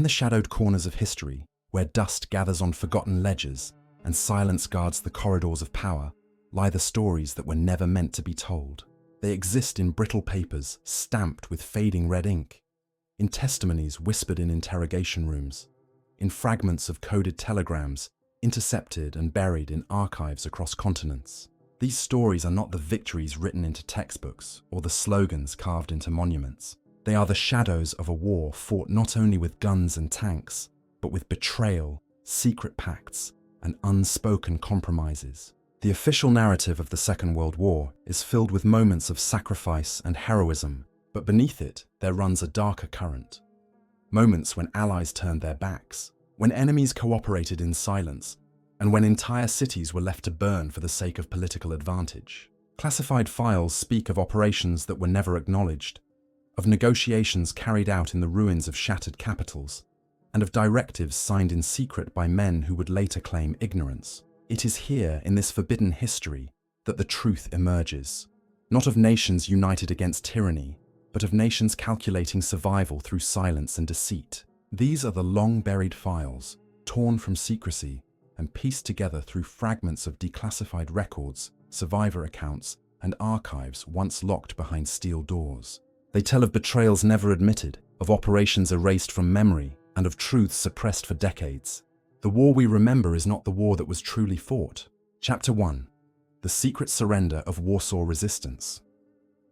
the shadowed corners of history, where dust gathers on forgotten ledgers and silence guards the corridors of power, lie the stories that were never meant to be told. They exist in brittle papers stamped with fading red ink, in testimonies whispered in interrogation rooms, in fragments of coded telegrams intercepted and buried in archives across continents. These stories are not the victories written into textbooks or the slogans carved into monuments. They are the shadows of a war fought not only with guns and tanks, but with betrayal, secret pacts, and unspoken compromises. The official narrative of the Second World War is filled with moments of sacrifice and heroism, but beneath it there runs a darker current. Moments when allies turned their backs, when enemies cooperated in silence, and when entire cities were left to burn for the sake of political advantage. Classified files speak of operations that were never acknowledged, of negotiations carried out in the ruins of shattered capitals, and of directives signed in secret by men who would later claim ignorance. It is here, in this forbidden history, that the truth emerges, not of nations united against tyranny, but of nations calculating survival through silence and deceit. These are the long-buried files, torn from secrecy and pieced together through fragments of declassified records, survivor accounts, and archives once locked behind steel doors. They tell of betrayals never admitted, of operations erased from memory, and of truths suppressed for decades. The war we remember is not the war that was truly fought. Chapter 1. The Secret Surrender of Warsaw Resistance.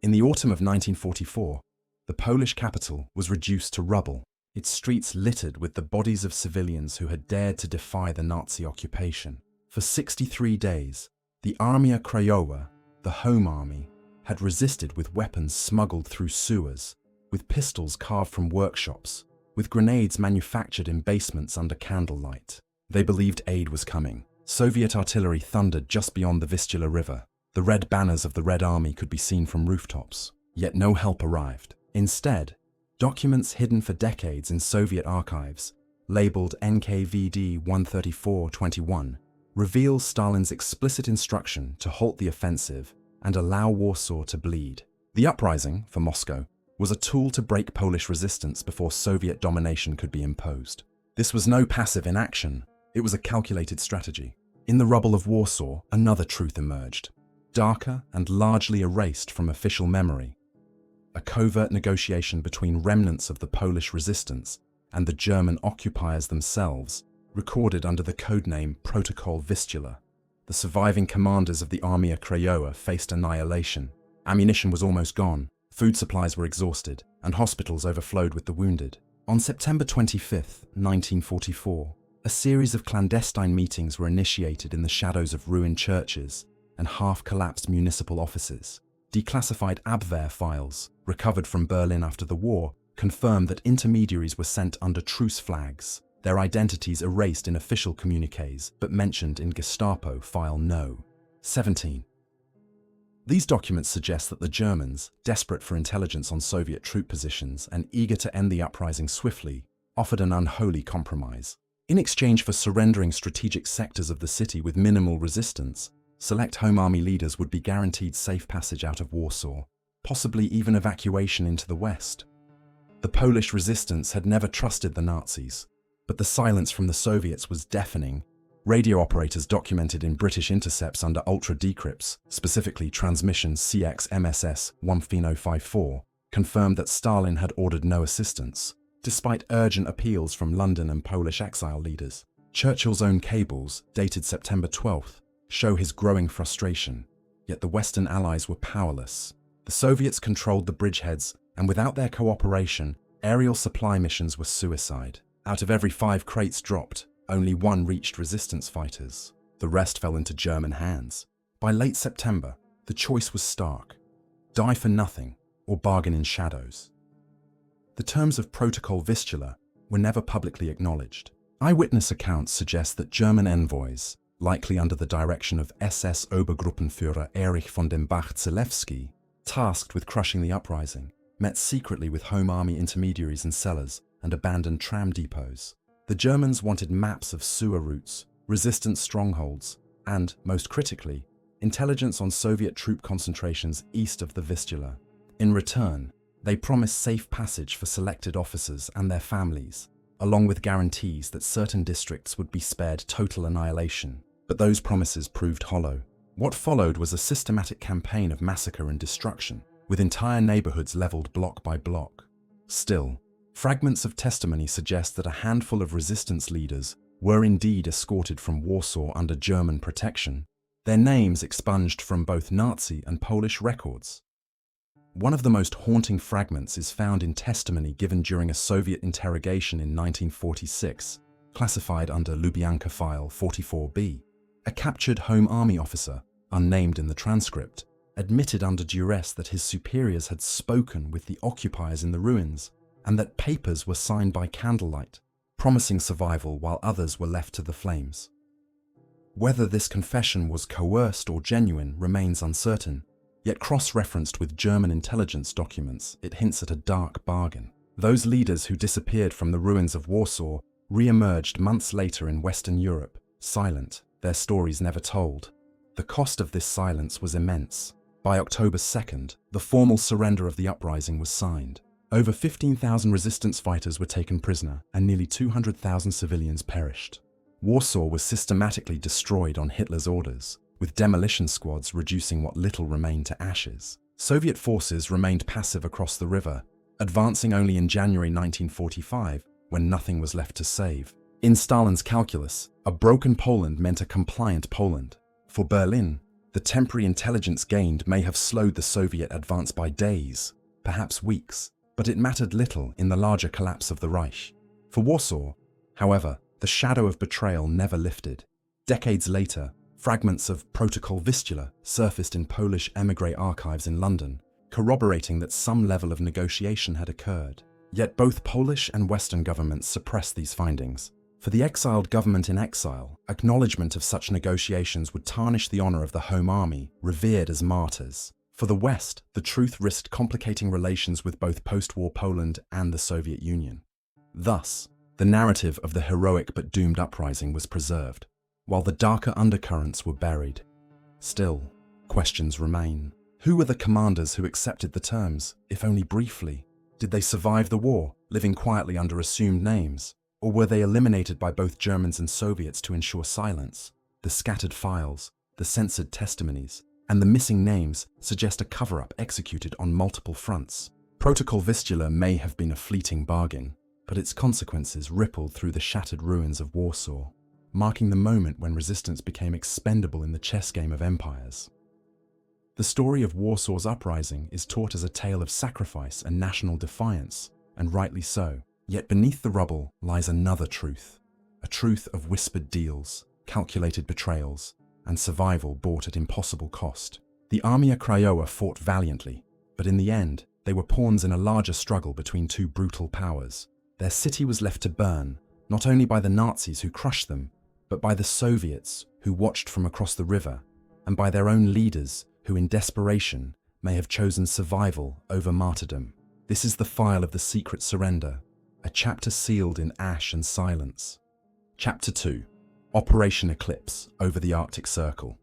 In the autumn of 1944, the Polish capital was reduced to rubble, its streets littered with the bodies of civilians who had dared to defy the Nazi occupation. For 63 days, the Armia Krajowa, the Home Army, had resisted with weapons smuggled through sewers, with pistols carved from workshops, with grenades manufactured in basements under candlelight. They believed aid was coming. Soviet artillery thundered just beyond the Vistula River. The red banners of the Red Army could be seen from rooftops. Yet no help arrived. Instead, documents hidden for decades in Soviet archives, labeled NKVD 134-21, reveal Stalin's explicit instruction to halt the offensive and allow Warsaw to bleed. The uprising, for Moscow, was a tool to break Polish resistance before Soviet domination could be imposed. This was no passive inaction, it was a calculated strategy. In the rubble of Warsaw, another truth emerged, darker and largely erased from official memory. A covert negotiation between remnants of the Polish resistance and the German occupiers themselves, recorded under the codename Protocol Vistula. The surviving commanders of the Armia Krajowa faced annihilation. Ammunition was almost gone, food supplies were exhausted, and hospitals overflowed with the wounded. On September 25, 1944, a series of clandestine meetings were initiated in the shadows of ruined churches and half-collapsed municipal offices. Declassified Abwehr files, recovered from Berlin after the war, confirmed that intermediaries were sent under truce flags, their identities erased in official communiques but mentioned in Gestapo File No. 17. These documents suggest that the Germans, desperate for intelligence on Soviet troop positions and eager to end the uprising swiftly, offered an unholy compromise. In exchange for surrendering strategic sectors of the city with minimal resistance, select Home Army leaders would be guaranteed safe passage out of Warsaw, possibly even evacuation into the West. The Polish resistance had never trusted the Nazis, but the silence from the Soviets was deafening. Radio operators documented in British intercepts under ultra-decrypts, specifically transmission CX-MSS 15054, confirmed that Stalin had ordered no assistance, despite urgent appeals from London and Polish exile leaders. Churchill's own cables, dated September 12th, show his growing frustration, yet the Western allies were powerless. The Soviets controlled the bridgeheads, and without their cooperation, aerial supply missions were suicide. Out of every 5 crates dropped, only 1 reached resistance fighters. The rest fell into German hands. By late September, the choice was stark: die for nothing or bargain in shadows. The terms of Protocol Vistula were never publicly acknowledged. Eyewitness accounts suggest that German envoys, likely under the direction of SS Obergruppenführer Erich von dem Bach-Zelewski, tasked with crushing the uprising, met secretly with Home Army intermediaries and sellers and abandoned tram depots. The Germans wanted maps of sewer routes, resistance strongholds, and, most critically, intelligence on Soviet troop concentrations east of the Vistula. In return, they promised safe passage for selected officers and their families, along with guarantees that certain districts would be spared total annihilation. But those promises proved hollow. What followed was a systematic campaign of massacre and destruction, with entire neighborhoods leveled block by block. Still, fragments of testimony suggest that a handful of resistance leaders were indeed escorted from Warsaw under German protection, their names expunged from both Nazi and Polish records. One of the most haunting fragments is found in testimony given during a Soviet interrogation in 1946, classified under Lubyanka File 44B. A captured Home Army officer, unnamed in the transcript, admitted under duress that his superiors had spoken with the occupiers in the ruins, and that papers were signed by candlelight, promising survival while others were left to the flames. Whether this confession was coerced or genuine remains uncertain, yet cross-referenced with German intelligence documents, it hints at a dark bargain. Those leaders who disappeared from the ruins of Warsaw re-emerged months later in Western Europe, silent, their stories never told. The cost of this silence was immense. By October 2nd, the formal surrender of the uprising was signed. Over 15,000 resistance fighters were taken prisoner, and nearly 200,000 civilians perished. Warsaw was systematically destroyed on Hitler's orders, with demolition squads reducing what little remained to ashes. Soviet forces remained passive across the river, advancing only in January 1945, when nothing was left to save. In Stalin's calculus, a broken Poland meant a compliant Poland. For Berlin, the temporary intelligence gained may have slowed the Soviet advance by days, perhaps weeks, but it mattered little in the larger collapse of the Reich. For Warsaw, however, the shadow of betrayal never lifted. Decades later, fragments of Protocol Vistula surfaced in Polish émigré archives in London, corroborating that some level of negotiation had occurred. Yet both Polish and Western governments suppressed these findings. For the exiled government in exile, acknowledgement of such negotiations would tarnish the honor of the Home Army, revered as martyrs. For the West, the truth risked complicating relations with both post-war Poland and the Soviet Union. Thus, the narrative of the heroic but doomed uprising was preserved, while the darker undercurrents were buried. Still, questions remain. Who were the commanders who accepted the terms, if only briefly? Did they survive the war, living quietly under assumed names? Or were they eliminated by both Germans and Soviets to ensure silence? The scattered files, the censored testimonies, and the missing names suggest a cover-up executed on multiple fronts. Protocol Vistula may have been a fleeting bargain, but its consequences rippled through the shattered ruins of Warsaw, marking the moment when resistance became expendable in the chess game of empires. The story of Warsaw's uprising is taught as a tale of sacrifice and national defiance, and rightly so. Yet beneath the rubble lies another truth, a truth of whispered deals, calculated betrayals, and survival bought at impossible cost. The Armia Krajowa fought valiantly, but in the end, they were pawns in a larger struggle between two brutal powers. Their city was left to burn, not only by the Nazis who crushed them, but by the Soviets who watched from across the river, and by their own leaders who in desperation may have chosen survival over martyrdom. This is the file of the secret surrender, a chapter sealed in ash and silence. Chapter 2. Operation Eclipse over the Arctic Circle.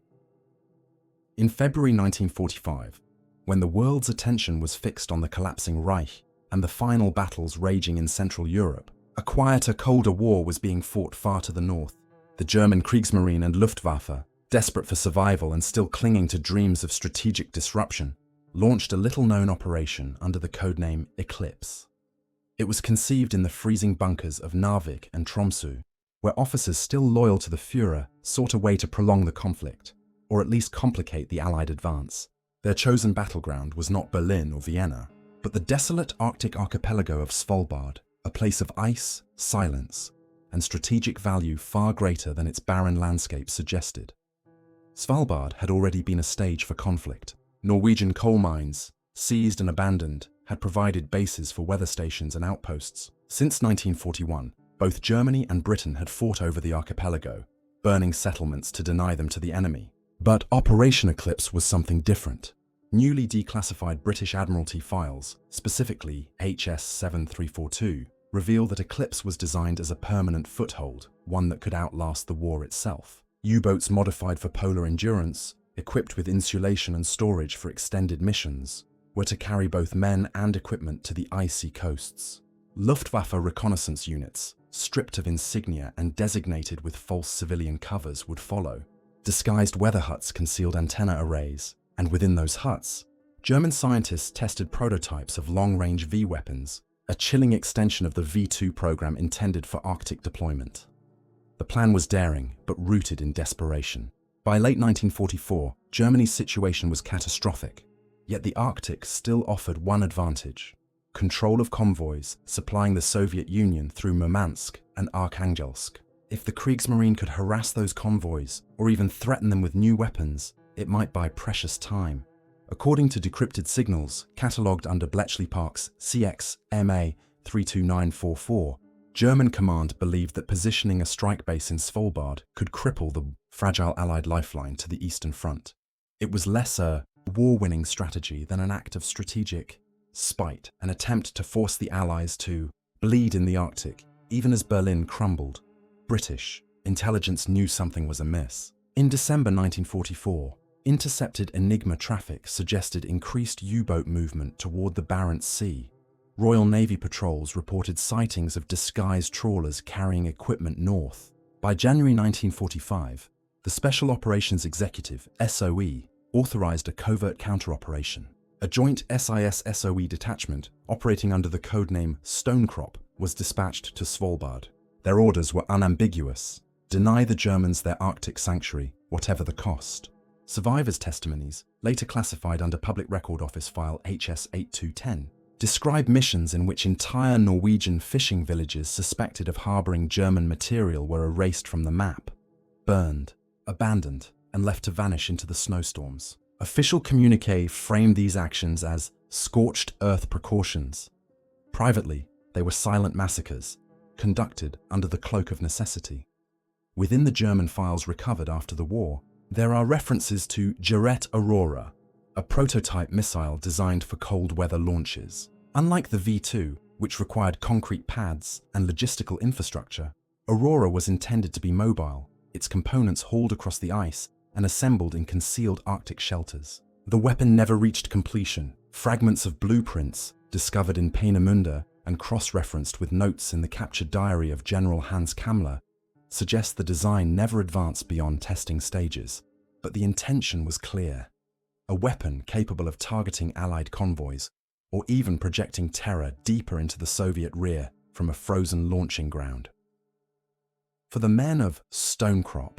In February 1945, when the world's attention was fixed on the collapsing Reich and the final battles raging in Central Europe, a quieter, colder war was being fought far to the north. The German Kriegsmarine and Luftwaffe, desperate for survival and still clinging to dreams of strategic disruption, launched a little-known operation under the codename Eclipse. It was conceived in the freezing bunkers of Narvik and Tromsø, where officers still loyal to the Führer sought a way to prolong the conflict, or at least complicate the Allied advance. Their chosen battleground was not Berlin or Vienna, but the desolate Arctic archipelago of Svalbard, a place of ice, silence, and strategic value far greater than its barren landscape suggested. Svalbard had already been a stage for conflict. Norwegian coal mines, seized and abandoned, had provided bases for weather stations and outposts. Since 1941, both Germany and Britain had fought over the archipelago, burning settlements to deny them to the enemy. But Operation Eclipse was something different. Newly declassified British Admiralty files, specifically HS 7342, reveal that Eclipse was designed as a permanent foothold, one that could outlast the war itself. U-boats modified for polar endurance, equipped with insulation and storage for extended missions, were to carry both men and equipment to the icy coasts. Luftwaffe reconnaissance units, stripped of insignia and designated with false civilian covers, would follow. Disguised weather huts concealed antenna arrays, and within those huts, German scientists tested prototypes of long-range V-weapons, a chilling extension of the V2 program intended for Arctic deployment. The plan was daring, but rooted in desperation. By late 1944, Germany's situation was catastrophic, yet the Arctic still offered one advantage: control of convoys supplying the Soviet Union through Murmansk and Arkhangelsk. If the Kriegsmarine could harass those convoys, or even threaten them with new weapons, it might buy precious time. According to decrypted signals catalogued under Bletchley Park's CX-MA 32944, German command believed that positioning a strike base in Svalbard could cripple the fragile Allied lifeline to the Eastern Front. It was less a war-winning strategy than an act of strategic spite, an attempt to force the Allies to bleed in the Arctic. Even as Berlin crumbled, British intelligence knew something was amiss. In December 1944, intercepted Enigma traffic suggested increased U-boat movement toward the Barents Sea. Royal Navy patrols reported sightings of disguised trawlers carrying equipment north. By January 1945, the Special Operations Executive, SOE, authorized a covert counter-operation. A joint SIS-SOE detachment, operating under the codename Stonecrop, was dispatched to Svalbard. Their orders were unambiguous: deny the Germans their Arctic sanctuary, whatever the cost. Survivors' testimonies, later classified under Public Record Office File HS-8210, describe missions in which entire Norwegian fishing villages suspected of harboring German material were erased from the map, burned, abandoned, and left to vanish into the snowstorms. Official communiqué framed these actions as scorched earth precautions. Privately, they were silent massacres, conducted under the cloak of necessity. Within the German files recovered after the war, there are references to Jarette Aurora, a prototype missile designed for cold weather launches. Unlike the V2, which required concrete pads and logistical infrastructure, Aurora was intended to be mobile, its components hauled across the ice and assembled in concealed Arctic shelters. The weapon never reached completion. Fragments of blueprints, discovered in Peenemünde and cross-referenced with notes in the captured diary of General Hans Kammler, suggest the design never advanced beyond testing stages. But the intention was clear: a weapon capable of targeting Allied convoys, or even projecting terror deeper into the Soviet rear from a frozen launching ground. For the men of Stonecrop,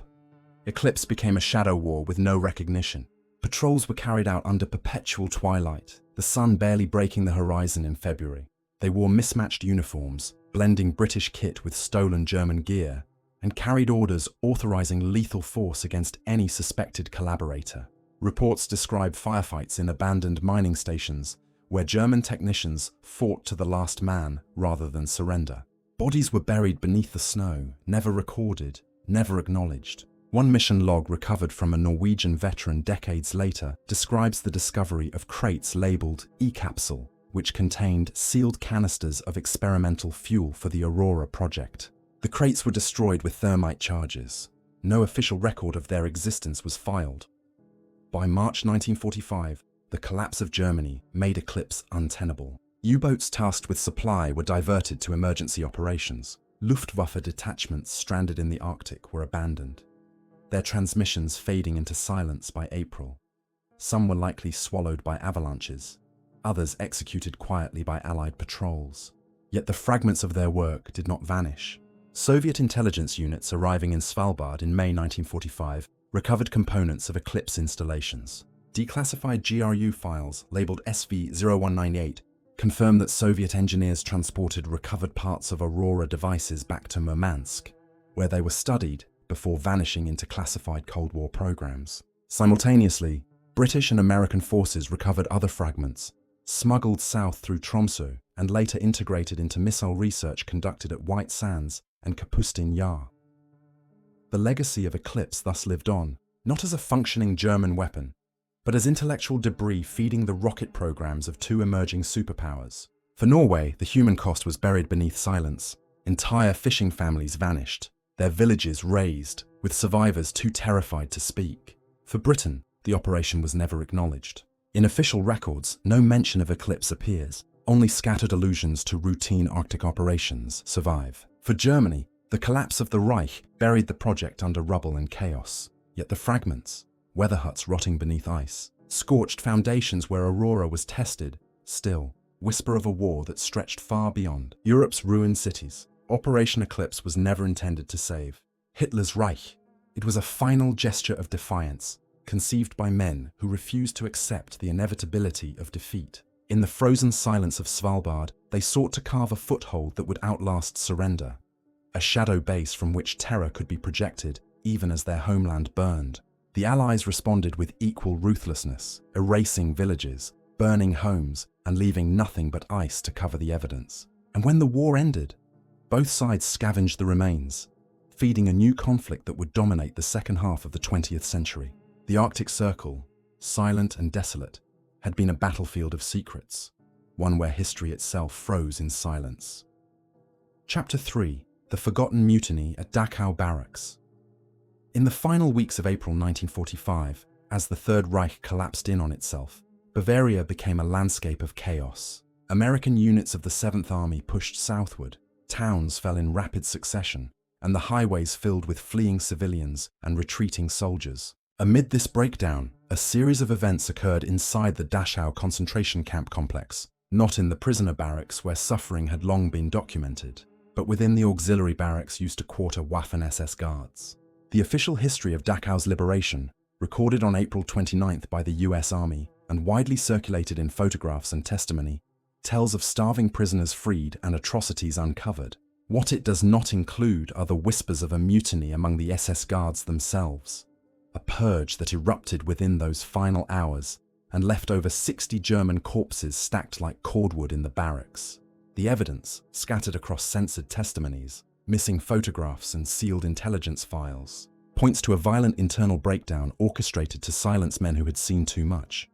Eclipse became a shadow war with no recognition. Patrols were carried out under perpetual twilight, the sun barely breaking the horizon in February. They wore mismatched uniforms, blending British kit with stolen German gear, and carried orders authorizing lethal force against any suspected collaborator. Reports describe firefights in abandoned mining stations, where German technicians fought to the last man rather than surrender. Bodies were buried beneath the snow, never recorded, never acknowledged. One mission log recovered from a Norwegian veteran decades later describes the discovery of crates labeled E-capsule, which contained sealed canisters of experimental fuel for the Aurora project. The crates were destroyed with thermite charges. No official record of their existence was filed. By March 1945, the collapse of Germany made Eclipse untenable. U-boats tasked with supply were diverted to emergency operations. Luftwaffe detachments stranded in the Arctic were abandoned, their transmissions fading into silence by April. Some were likely swallowed by avalanches, others executed quietly by Allied patrols. Yet the fragments of their work did not vanish. Soviet intelligence units arriving in Svalbard in May 1945 recovered components of Eclipse installations. Declassified GRU files labeled SV-0198 confirm that Soviet engineers transported recovered parts of Aurora devices back to Murmansk, where they were studied before vanishing into classified Cold War programs. Simultaneously, British and American forces recovered other fragments, smuggled south through Tromsø, and later integrated into missile research conducted at White Sands and Kapustin Yar. The legacy of Eclipse thus lived on, not as a functioning German weapon, but as intellectual debris feeding the rocket programs of two emerging superpowers. For Norway, the human cost was buried beneath silence. Entire fishing families vanished, their villages razed, with survivors too terrified to speak. For Britain, the operation was never acknowledged. In official records, no mention of Eclipse appears. Only scattered allusions to routine Arctic operations survive. For Germany, the collapse of the Reich buried the project under rubble and chaos. Yet the fragments, weather huts rotting beneath ice, scorched foundations where Aurora was tested, still whisper of a war that stretched far beyond Europe's ruined cities. Operation Eclipse was never intended to save Hitler's Reich. It was a final gesture of defiance, conceived by men who refused to accept the inevitability of defeat. In the frozen silence of Svalbard, they sought to carve a foothold that would outlast surrender, a shadow base from which terror could be projected even as their homeland burned. The Allies responded with equal ruthlessness, erasing villages, burning homes, and leaving nothing but ice to cover the evidence. And when the war ended, both sides scavenged the remains, feeding a new conflict that would dominate the second half of the 20th century. The Arctic Circle, silent and desolate, had been a battlefield of secrets, one where history itself froze in silence. Chapter 3: The Forgotten Mutiny at Dachau Barracks. In the final weeks of April 1945, as the Third Reich collapsed in on itself, Bavaria became a landscape of chaos. American units of the 7th Army pushed southward, towns fell in rapid succession, and the highways filled with fleeing civilians and retreating soldiers. Amid this breakdown, a series of events occurred inside the Dachau concentration camp complex, not in the prisoner barracks where suffering had long been documented, but within the auxiliary barracks used to quarter Waffen-SS guards. The official history of Dachau's liberation, recorded on April 29th by the US Army and widely circulated in photographs and testimony, tells of starving prisoners freed and atrocities uncovered. What it does not include are the whispers of a mutiny among the SS guards themselves, a purge that erupted within those final hours and left over 60 German corpses stacked like cordwood in the barracks. The evidence, scattered across censored testimonies, missing photographs and sealed intelligence files, points to a violent internal breakdown orchestrated to silence men who had seen too much.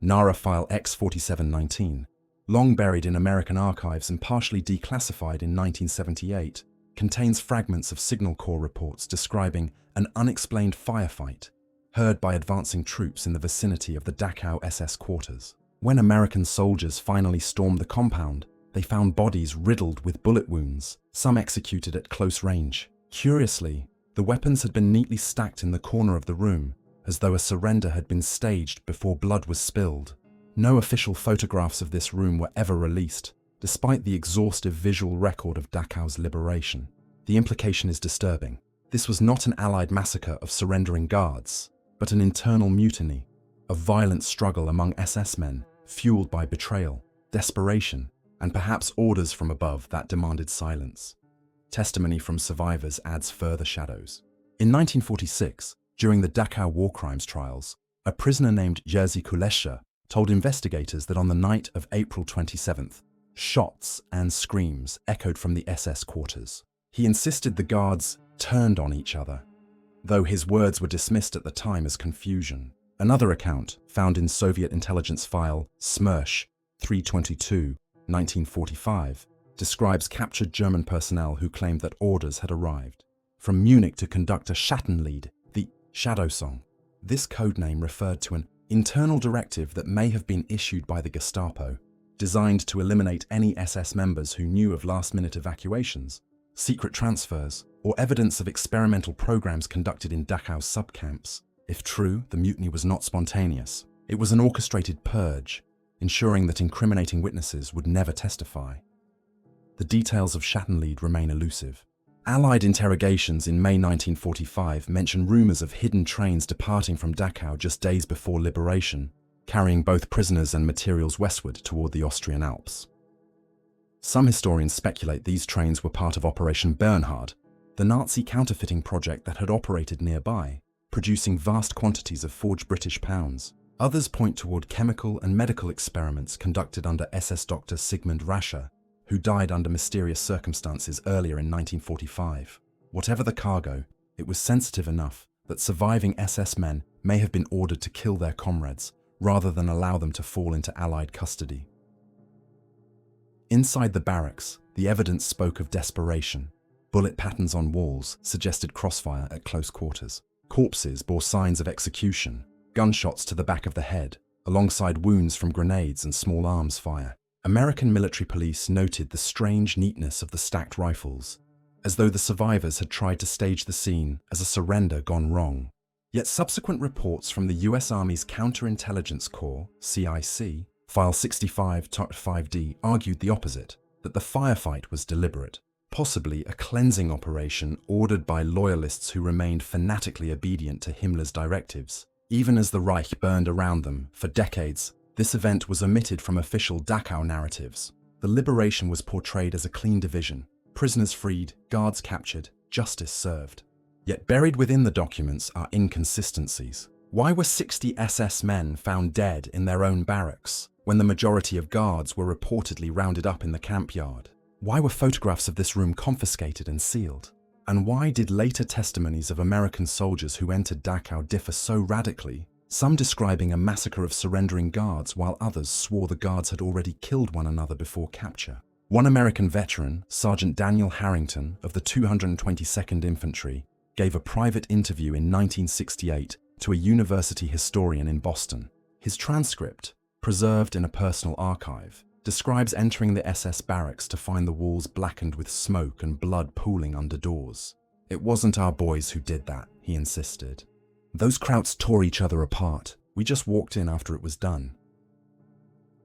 NARA File X4719, long buried in American archives and partially declassified in 1978, contains fragments of Signal Corps reports describing an unexplained firefight heard by advancing troops in the vicinity of the Dachau SS quarters. When American soldiers finally stormed the compound, they found bodies riddled with bullet wounds, some executed at close range. Curiously, the weapons had been neatly stacked in the corner of the room, as though a surrender had been staged before blood was spilled. No official photographs of this room were ever released, despite the exhaustive visual record of Dachau's liberation. The implication is disturbing. This was not an Allied massacre of surrendering guards, but an internal mutiny, a violent struggle among SS men, fueled by betrayal, desperation, and perhaps orders from above that demanded silence. Testimony from survivors adds further shadows. In 1946, during the Dachau war crimes trials, a prisoner named Jerzy Kulesza told investigators that on the night of April 27th, shots and screams echoed from the SS quarters. He insisted the guards turned on each other, though his words were dismissed at the time as confusion. Another account, found in Soviet intelligence file Smersh 322, 1945, describes captured German personnel who claimed that orders had arrived from Munich to conduct a Schattenlied, the shadow song. This codename referred to an internal directive that may have been issued by the Gestapo, designed to eliminate any SS members who knew of last-minute evacuations, secret transfers, or evidence of experimental programs conducted in Dachau's subcamps. If true, the mutiny was not spontaneous. It was an orchestrated purge, ensuring that incriminating witnesses would never testify. The details of Schattenlied remain elusive. Allied interrogations in May 1945 mention rumors of hidden trains departing from Dachau just days before liberation, carrying both prisoners and materials westward toward the Austrian Alps. Some historians speculate these trains were part of Operation Bernhard, the Nazi counterfeiting project that had operated nearby, producing vast quantities of forged British pounds. Others point toward chemical and medical experiments conducted under SS Dr. Sigmund Rascher, who died under mysterious circumstances earlier in 1945. Whatever the cargo, it was sensitive enough that surviving SS men may have been ordered to kill their comrades rather than allow them to fall into Allied custody. Inside the barracks, the evidence spoke of desperation. Bullet patterns on walls suggested crossfire at close quarters. Corpses bore signs of execution, gunshots to the back of the head, alongside wounds from grenades and small arms fire. American military police noted the strange neatness of the stacked rifles, as though the survivors had tried to stage the scene as a surrender gone wrong. Yet subsequent reports from the US Army's Counterintelligence Corps, CIC, File 65-5D, argued the opposite, that the firefight was deliberate, possibly a cleansing operation ordered by loyalists who remained fanatically obedient to Himmler's directives. Even as the Reich burned around them for decades, this event was omitted from official Dachau narratives. The liberation was portrayed as a clean division: prisoners freed, guards captured, justice served. Yet buried within the documents are inconsistencies. Why were 60 SS men found dead in their own barracks, when the majority of guards were reportedly rounded up in the camp yard? Why were photographs of this room confiscated and sealed? And why did later testimonies of American soldiers who entered Dachau differ so radically, some describing a massacre of surrendering guards while others swore the guards had already killed one another before capture? One American veteran, Sergeant Daniel Harrington of the 222nd Infantry, gave a private interview in 1968 to a university historian in Boston. His transcript, preserved in a personal archive, describes entering the SS barracks to find the walls blackened with smoke and blood pooling under doors. "It wasn't our boys who did that," he insisted. "Those Krauts tore each other apart. We just walked in after it was done."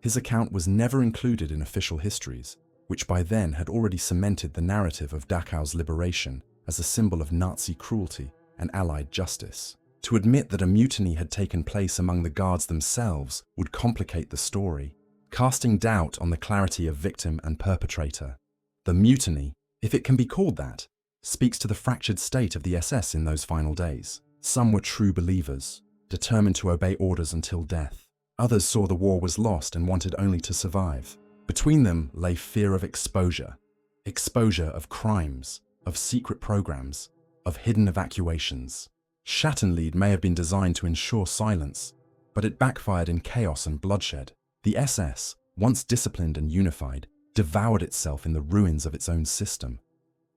His account was never included in official histories, which by then had already cemented the narrative of Dachau's liberation as a symbol of Nazi cruelty and Allied justice. To admit that a mutiny had taken place among the guards themselves would complicate the story, casting doubt on the clarity of victim and perpetrator. The mutiny, if it can be called that, speaks to the fractured state of the SS in those final days. Some were true believers, determined to obey orders until death. Others saw the war was lost and wanted only to survive. Between them lay fear of exposure of crimes, of secret programs, of hidden evacuations. Schattenlied may have been designed to ensure silence, but it backfired in chaos and bloodshed. The SS, once disciplined and unified, devoured itself in the ruins of its own system.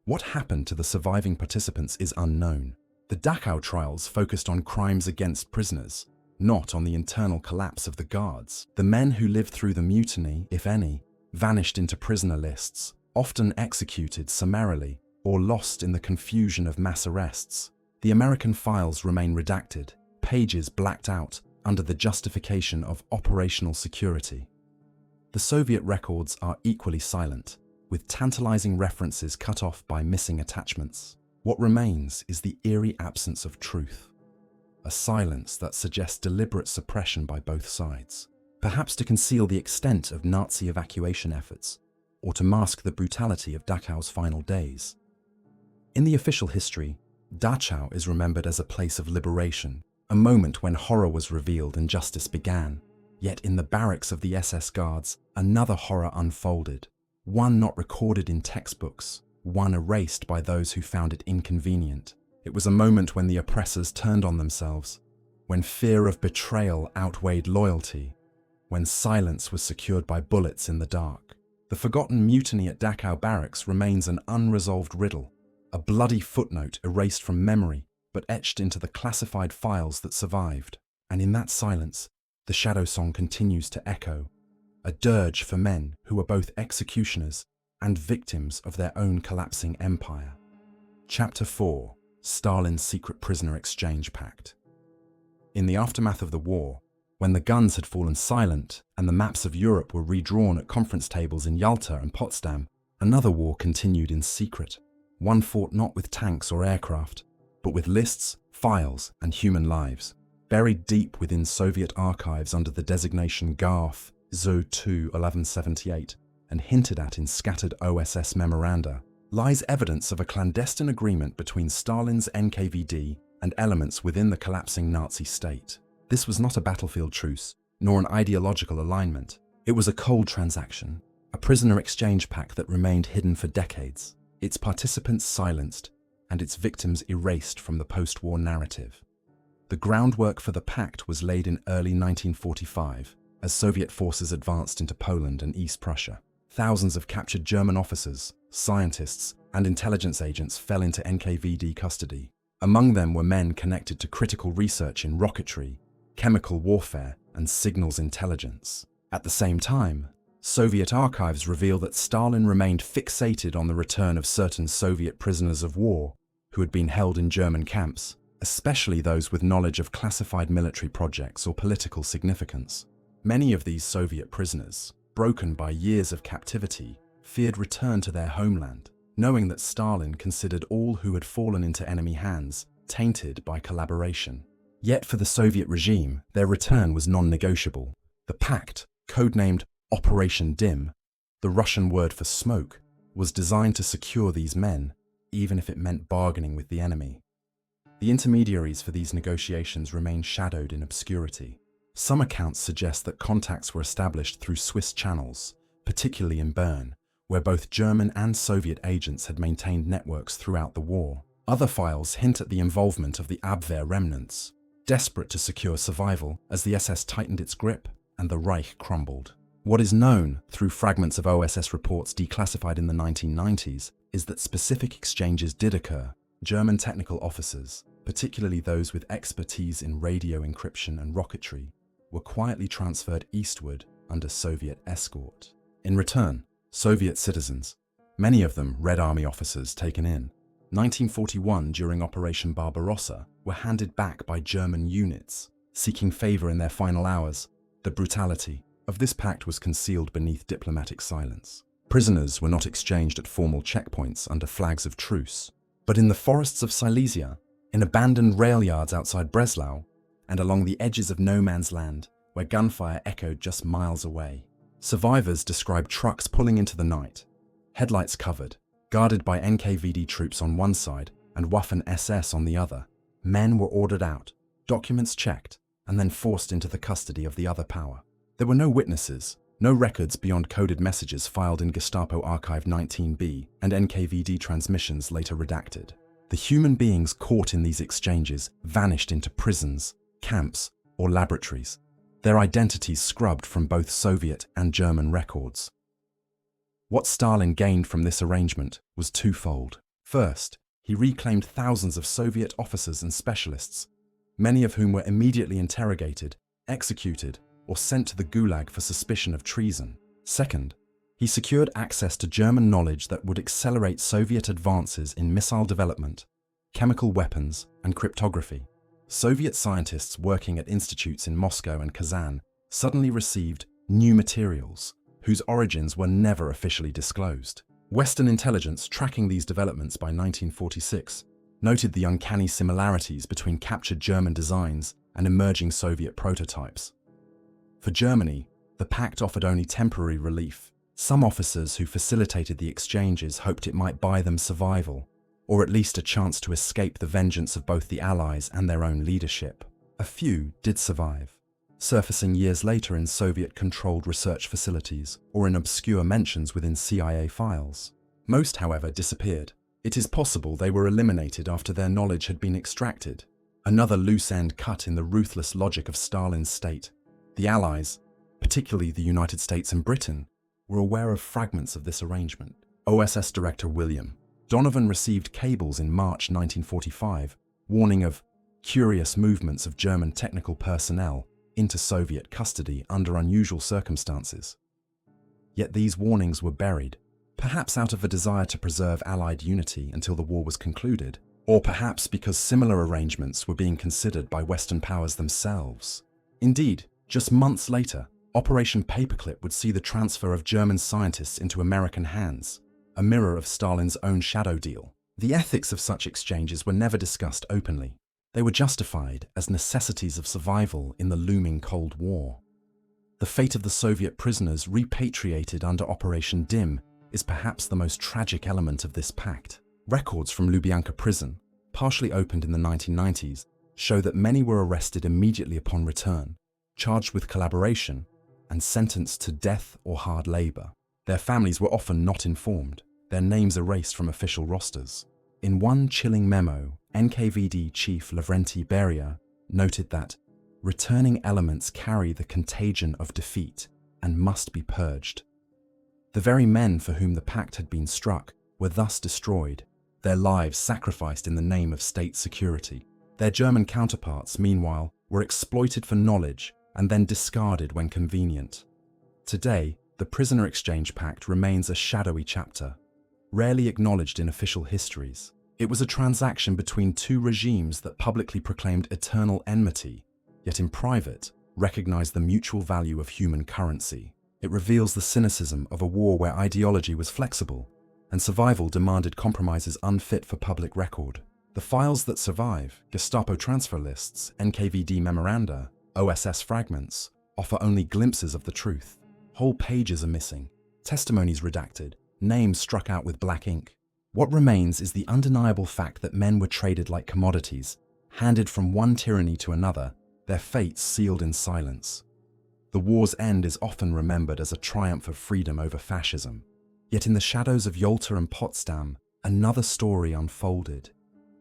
What happened to the surviving participants is unknown. The Dachau trials focused on crimes against prisoners, not on the internal collapse of the guards. The men who lived through the mutiny, if any, vanished into prisoner lists, often executed summarily or lost in the confusion of mass arrests. The American files remain redacted, pages blacked out under the justification of operational security. The Soviet records are equally silent, with tantalizing references cut off by missing attachments. What remains is the eerie absence of truth, a silence that suggests deliberate suppression by both sides, perhaps to conceal the extent of Nazi evacuation efforts or to mask the brutality of Dachau's final days. In the official history, Dachau is remembered as a place of liberation, a moment when horror was revealed and justice began. Yet in the barracks of the SS guards, another horror unfolded, one not recorded in textbooks, one erased by those who found it inconvenient. It was a moment when the oppressors turned on themselves, when fear of betrayal outweighed loyalty, when silence was secured by bullets in the dark. The forgotten mutiny at Dachau Barracks remains an unresolved riddle, a bloody footnote erased from memory but etched into the classified files that survived. And in that silence, the shadow song continues to echo, a dirge for men who were both executioners and victims of their own collapsing empire. Chapter 4: Stalin's Secret Prisoner Exchange Pact. In the aftermath of the war, when the guns had fallen silent and the maps of Europe were redrawn at conference tables in Yalta and Potsdam, another war continued in secret. One fought not with tanks or aircraft, but with lists, files, and human lives. Buried deep within Soviet archives under the designation Garth WW2 1178, and hinted at in scattered OSS memoranda, lies evidence of a clandestine agreement between Stalin's NKVD and elements within the collapsing Nazi state. This was not a battlefield truce, nor an ideological alignment. It was a cold transaction, a prisoner exchange pact that remained hidden for decades, its participants silenced, and its victims erased from the post-war narrative. The groundwork for the pact was laid in early 1945, as Soviet forces advanced into Poland and East Prussia. Thousands of captured German officers, scientists, and intelligence agents fell into NKVD custody. Among them were men connected to critical research in rocketry, chemical warfare, and signals intelligence. At the same time, Soviet archives reveal that Stalin remained fixated on the return of certain Soviet prisoners of war who had been held in German camps, especially those with knowledge of classified military projects or political significance. Many of these Soviet prisoners, broken by years of captivity, feared return to their homeland, knowing that Stalin considered all who had fallen into enemy hands tainted by collaboration. Yet for the Soviet regime, their return was non-negotiable. The Pact, codenamed Operation Dim, the Russian word for smoke, was designed to secure these men, even if it meant bargaining with the enemy. The intermediaries for these negotiations remain shadowed in obscurity. Some accounts suggest that contacts were established through Swiss channels, particularly in Bern, where both German and Soviet agents had maintained networks throughout the war. Other files hint at the involvement of the Abwehr remnants, desperate to secure survival as the SS tightened its grip and the Reich crumbled. What is known, through fragments of OSS reports declassified in the 1990s, is that specific exchanges did occur. German technical officers, particularly those with expertise in radio encryption and rocketry, were quietly transferred eastward under Soviet escort. In return, Soviet citizens, many of them Red Army officers taken in 1941 during Operation Barbarossa, were handed back by German units, seeking favor in their final hours. The brutality of this pact was concealed beneath diplomatic silence. Prisoners were not exchanged at formal checkpoints under flags of truce, but in the forests of Silesia, in abandoned rail yards outside Breslau, and along the edges of no man's land, where gunfire echoed just miles away. Survivors described trucks pulling into the night, headlights covered, guarded by NKVD troops on one side and Waffen-SS on the other. Men were ordered out, documents checked, and then forced into the custody of the other power. There were no witnesses, no records beyond coded messages filed in Gestapo Archive 19B and NKVD transmissions later redacted. The human beings caught in these exchanges vanished into prisons, camps, or laboratories, their identities scrubbed from both Soviet and German records. What Stalin gained from this arrangement was twofold. First, he reclaimed thousands of Soviet officers and specialists, many of whom were immediately interrogated, executed, or sent to the Gulag for suspicion of treason. Second, he secured access to German knowledge that would accelerate Soviet advances in missile development, chemical weapons, and cryptography. Soviet scientists working at institutes in Moscow and Kazan suddenly received new materials whose origins were never officially disclosed. Western intelligence tracking these developments by 1946 noted the uncanny similarities between captured German designs and emerging Soviet prototypes. For Germany, the pact offered only temporary relief. Some officers who facilitated the exchanges hoped it might buy them survival, or at least a chance to escape the vengeance of both the Allies and their own leadership. A few did survive, surfacing years later in Soviet-controlled research facilities or in obscure mentions within CIA files. Most, however, disappeared. It is possible they were eliminated after their knowledge had been extracted, another loose end cut in the ruthless logic of Stalin's state. The Allies, particularly the United States and Britain, were aware of fragments of this arrangement. OSS Director William Donovan received cables in March 1945 warning of curious movements of German technical personnel into Soviet custody under unusual circumstances. Yet these warnings were buried, perhaps out of a desire to preserve Allied unity until the war was concluded, or perhaps because similar arrangements were being considered by Western powers themselves. Indeed, just months later, Operation Paperclip would see the transfer of German scientists into American hands, a mirror of Stalin's own shadow deal. The ethics of such exchanges were never discussed openly. They were justified as necessities of survival in the looming Cold War. The fate of the Soviet prisoners repatriated under Operation Dim is perhaps the most tragic element of this pact. Records from Lubyanka prison, partially opened in the 1990s, show that many were arrested immediately upon return, charged with collaboration, and sentenced to death or hard labor. Their families were often not informed, their names erased from official rosters. In one chilling memo, NKVD Chief Lavrenti Beria noted that returning elements carry the contagion of defeat and must be purged. The very men for whom the pact had been struck were thus destroyed, their lives sacrificed in the name of state security. Their German counterparts, meanwhile, were exploited for knowledge and then discarded when convenient. Today, the Prisoner Exchange Pact remains a shadowy chapter, rarely acknowledged in official histories. It was a transaction between two regimes that publicly proclaimed eternal enmity, yet in private recognized the mutual value of human currency. It reveals the cynicism of a war where ideology was flexible and survival demanded compromises unfit for public record. The files that survive, Gestapo transfer lists, NKVD memoranda, OSS fragments, offer only glimpses of the truth. Whole pages are missing, testimonies redacted, names struck out with black ink. What remains is the undeniable fact that men were traded like commodities, handed from one tyranny to another, their fates sealed in silence. The war's end is often remembered as a triumph of freedom over fascism. Yet in the shadows of Yalta and Potsdam, another story unfolded.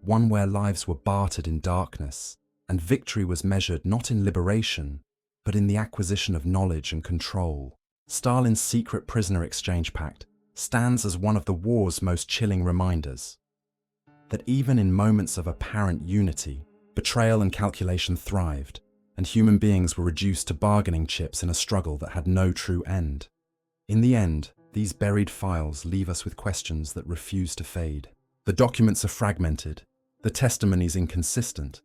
One where lives were bartered in darkness, and victory was measured not in liberation, but in the acquisition of knowledge and control. Stalin's secret prisoner exchange pact stands as one of the war's most chilling reminders. That even in moments of apparent unity, betrayal and calculation thrived, and human beings were reduced to bargaining chips in a struggle that had no true end. In the end, these buried files leave us with questions that refuse to fade. The documents are fragmented, the testimonies inconsistent,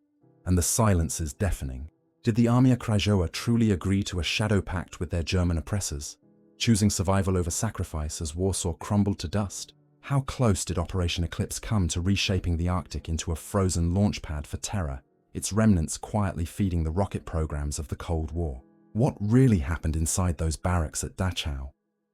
and the silence is deafening. Did the Armia Krajowa truly agree to a shadow pact with their German oppressors, choosing survival over sacrifice as Warsaw crumbled to dust? How close did Operation Eclipse come to reshaping the Arctic into a frozen launchpad for terror, its remnants quietly feeding the rocket programs of the Cold War? What really happened inside those barracks at Dachau?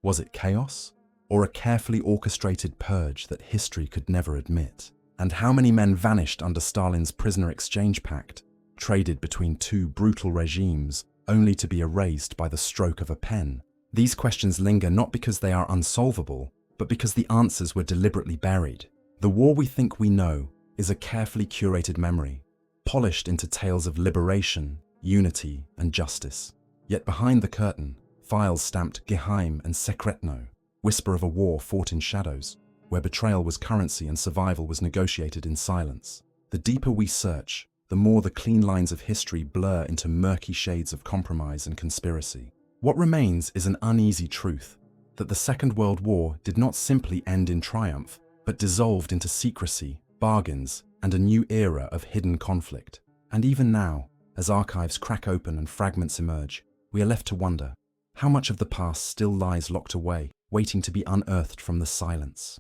Was it chaos, or a carefully orchestrated purge that history could never admit? And how many men vanished under Stalin's prisoner exchange pact, traded between two brutal regimes, only to be erased by the stroke of a pen? These questions linger not because they are unsolvable, but because the answers were deliberately buried. The war we think we know is a carefully curated memory, polished into tales of liberation, unity, and justice. Yet behind the curtain, files stamped Geheim and Sekretno, whisper of a war fought in shadows, where betrayal was currency and survival was negotiated in silence. The deeper we search, the more the clean lines of history blur into murky shades of compromise and conspiracy. What remains is an uneasy truth, that the Second World War did not simply end in triumph, but dissolved into secrecy, bargains, and a new era of hidden conflict. And even now, as archives crack open and fragments emerge, we are left to wonder, how much of the past still lies locked away, waiting to be unearthed from the silence?